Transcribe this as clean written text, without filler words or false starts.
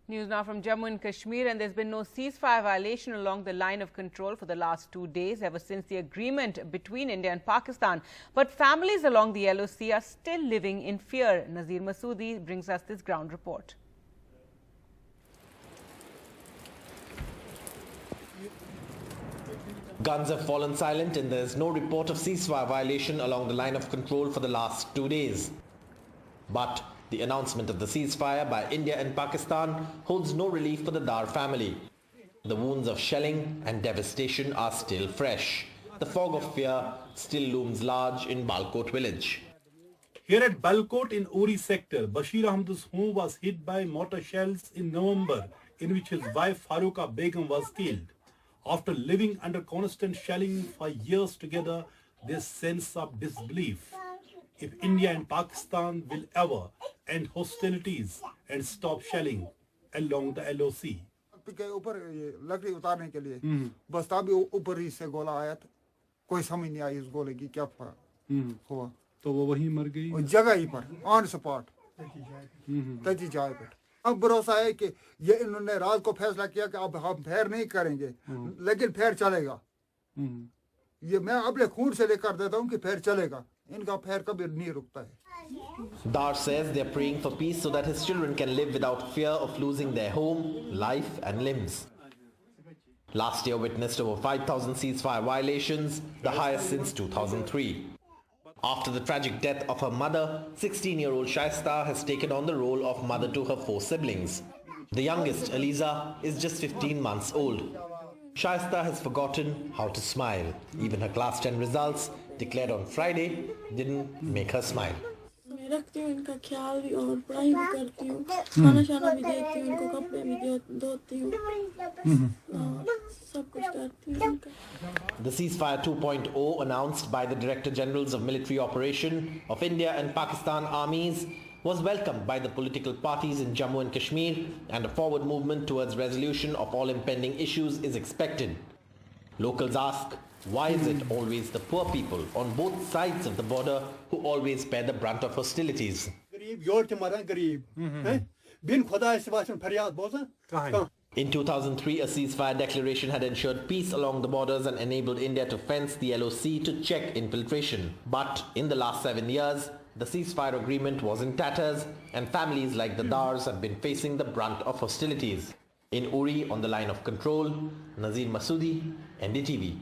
News now from Jammu and Kashmir, and there's been no ceasefire violation along the line of control for the last 2 days ever since the agreement between India and Pakistan. But families along the LoC are still living in fear. Nazir Masoodi brings us this ground report. Guns have fallen silent and there is no report of ceasefire violation along the line of control for the last 2 days. But the announcement of the ceasefire by India and Pakistan holds no relief for the Dar family. The wounds of shelling and devastation are still fresh. The fog of fear still looms large in Balkot village. Here at Balkot in Uri sector, Bashir Ahmad's home was hit by mortar shells in November, in which his wife Faruqa Begum was killed. After living under constant shelling for years together, this sense of disbelief. If India and Pakistan will ever end hostilities and stop shelling along the L.O.C. के ऊपर लकड़ी उतारने के लिए बस तभी ऊपर ही से गोला आया तो कोई समझ नहीं आई इस गोले की क्या हुआ तो वो वहीं मर गई जगह ही पर ऑन स्पॉट तजी जाए पे अब भरोसा है कि ये इन्होंने रात को फैसला किया कि अब हम फेर नहीं करेंगे लेकिन फेर चलेगा ये मैं अपने खून से लेकर देता हूँ कि फेर चलेगा इनका फेर कभी नहीं रुकता है Dar says they are praying for peace so that his children can live without fear of losing their home, life and limbs. Last year witnessed over 5,000 ceasefire violations, the highest since 2003. After the tragic death of her mother, 16-year-old Shaista has taken on the role of mother to her 4 siblings. The youngest, Aliza, is just 15 months old. Shaista has forgotten how to smile. Even her class 10 results, declared on Friday, didn't make her smile. मैं रखती हूँ इनका ख्याल भी और पढ़ाई भी करती हूँ खाना शाना भी देती हूँ इनको कपड़े भी धोती हूँ सब कुछ करती हूँ इनका The Ceasefire 2.0 announced by the Director Generals of Military Operation of India and Pakistan armies was welcomed by the political parties in Jammu and Kashmir, and a forward movement towards resolution of all impending issues is expected. Locals ask, why is it always the poor people on both sides of the border who always bear the brunt of hostilities? In 2003, a ceasefire declaration had ensured peace along the borders and enabled India to fence the L.O.C to check infiltration. But in the last 7 years, the ceasefire agreement was in tatters and families like the Dars have been facing the brunt of hostilities. In Uri, on the line of control, Nazir Masoodi, NDTV.